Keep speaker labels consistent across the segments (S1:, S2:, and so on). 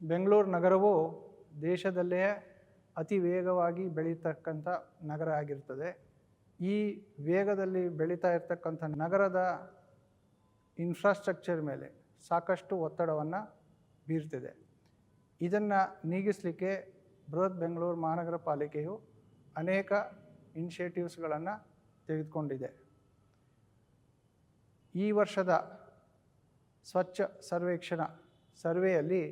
S1: ಬೆಂಗಳೂರು ನಗರವು ದೇಶದಲ್ಲೇ ಅತಿ ವೇಗವಾಗಿ ಬೆಳೀತಕ್ಕಂಥ ನಗರ ಆಗಿರ್ತದೆ. ಈ ವೇಗದಲ್ಲಿ ಬೆಳೀತಾ ಇರ್ತಕ್ಕಂಥ ನಗರದ ಇನ್ಫ್ರಾಸ್ಟ್ರಕ್ಚರ್ ಮೇಲೆ ಸಾಕಷ್ಟು ಒತ್ತಡವನ್ನು ಬೀರ್ತಿದೆ. ಇದನ್ನು ನೀಗಿಸಲಿಕ್ಕೆ ಬೃಹತ್ ಬೆಂಗಳೂರು ಮಹಾನಗರ ಪಾಲಿಕೆಯು ಅನೇಕ ಇನಿಷಿಯೇಟಿವ್ಸ್ಗಳನ್ನು ತೆಗೆದುಕೊಂಡಿದೆ. ಈ ವರ್ಷದ ಸ್ವಚ್ಛ ಸರ್ವೇಕ್ಷಣ ಸರ್ವೆಯಲ್ಲಿ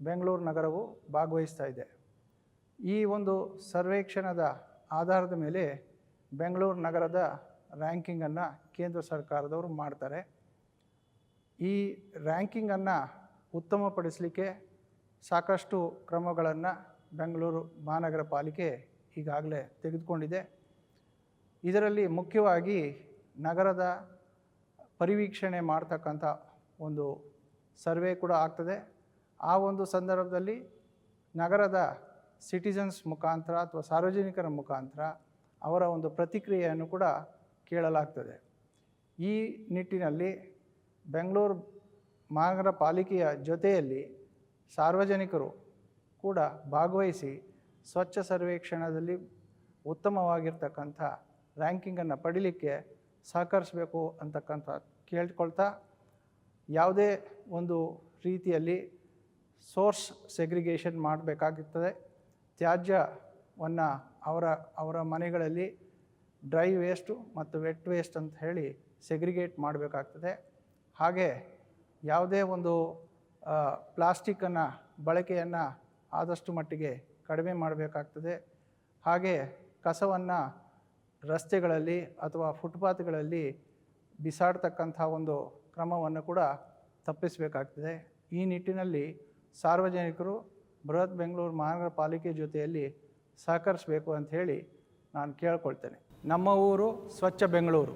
S1: ಬೆಂಗಳೂರು ನಗರವು ಭಾಗವಹಿಸ್ತಾ ಇದೆ. ಈ ಒಂದು ಸರ್ವೇಕ್ಷಣದ ಆಧಾರದ ಮೇಲೆ ಬೆಂಗಳೂರು ನಗರದ ರ್ಯಾಂಕಿಂಗನ್ನು ಕೇಂದ್ರ ಸರ್ಕಾರದವರು ಮಾಡ್ತಾರೆ. ಈ ರ್ಯಾಂಕಿಂಗನ್ನು ಉತ್ತಮಪಡಿಸಲಿಕ್ಕೆ ಸಾಕಷ್ಟು ಕ್ರಮಗಳನ್ನು ಬೆಂಗಳೂರು ಮಹಾನಗರ ಪಾಲಿಕೆ ಈಗಾಗಲೇ ತೆಗೆದುಕೊಂಡಿದೆ. ಇದರಲ್ಲಿ ಮುಖ್ಯವಾಗಿ ನಗರದ ಪರಿವೀಕ್ಷಣೆ ಮಾಡ್ತಕ್ಕಂಥ ಒಂದು ಸರ್ವೆ ಕೂಡ ಆಗ್ತದೆ. ಆ ಒಂದು ಸಂದರ್ಭದಲ್ಲಿ ನಗರದ ಸಿಟಿಸನ್ಸ್ ಮುಖಾಂತರ ಅಥವಾ ಸಾರ್ವಜನಿಕರ ಮುಖಾಂತರ ಅವರ ಒಂದು ಪ್ರತಿಕ್ರಿಯೆಯನ್ನು ಕೂಡ ಕೇಳಲಾಗ್ತದೆ. ಈ ನಿಟ್ಟಿನಲ್ಲಿ ಬೆಂಗಳೂರು ಮಹಾನಗರ ಪಾಲಿಕೆಯ ಜೊತೆಯಲ್ಲಿ ಸಾರ್ವಜನಿಕರು ಕೂಡ ಭಾಗವಹಿಸಿ ಸ್ವಚ್ಛ ಸರ್ವೇಕ್ಷಣದಲ್ಲಿ ಉತ್ತಮವಾಗಿರ್ತಕ್ಕಂಥ ರ್ಯಾಂಕಿಂಗನ್ನು ಪಡೀಲಿಕ್ಕೆ ಸಹಕರಿಸಬೇಕು ಅಂತಕ್ಕಂಥ ಕೇಳ್ಕೊಳ್ತಾ, ಯಾವುದೇ ಒಂದು ರೀತಿಯಲ್ಲಿ ಸೋರ್ಸ್ ಸೆಗ್ರಿಗೇಷನ್ ಮಾಡಬೇಕಾಗುತ್ತದೆ. ತ್ಯಾಜ್ಯವನ್ನು ಅವರ ಮನೆಗಳಲ್ಲಿ ಡ್ರೈ ವೇಸ್ಟು ಮತ್ತು ವೆಟ್ ವೇಸ್ಟ್ ಅಂತ ಹೇಳಿ ಸೆಗ್ರಿಗೇಟ್ ಮಾಡಬೇಕಾಗ್ತದೆ. ಹಾಗೆ ಯಾವುದೇ ಒಂದು ಪ್ಲಾಸ್ಟಿಕ್ಕನ್ನು ಬಳಕೆಯನ್ನು ಆದಷ್ಟು ಮಟ್ಟಿಗೆ ಕಡಿಮೆ ಮಾಡಬೇಕಾಗ್ತದೆ. ಹಾಗೆ ಕಸವನ್ನು ರಸ್ತೆಗಳಲ್ಲಿ ಅಥವಾ ಫುಟ್ಪಾತ್ಗಳಲ್ಲಿ ಬಿಸಾಡ್ತಕ್ಕಂಥ ಒಂದು ಕ್ರಮವನ್ನು ಕೂಡ ತಪ್ಪಿಸಬೇಕಾಗ್ತದೆ. ಈ ನಿಟ್ಟಿನಲ್ಲಿ ಸಾರ್ವಜನಿಕರು ಬೃಹತ್ ಬೆಂಗಳೂರು ಮಹಾನಗರ ಪಾಲಿಕೆ ಜೊತೆಯಲ್ಲಿ ಸಹಕರಿಸಬೇಕು ಅಂತ ಹೇಳಿ ನಾನು ಕೇಳ್ಕೊಳ್ತೇನೆ. ನಮ್ಮ ಊರು ಸ್ವಚ್ಛ ಬೆಂಗಳೂರು.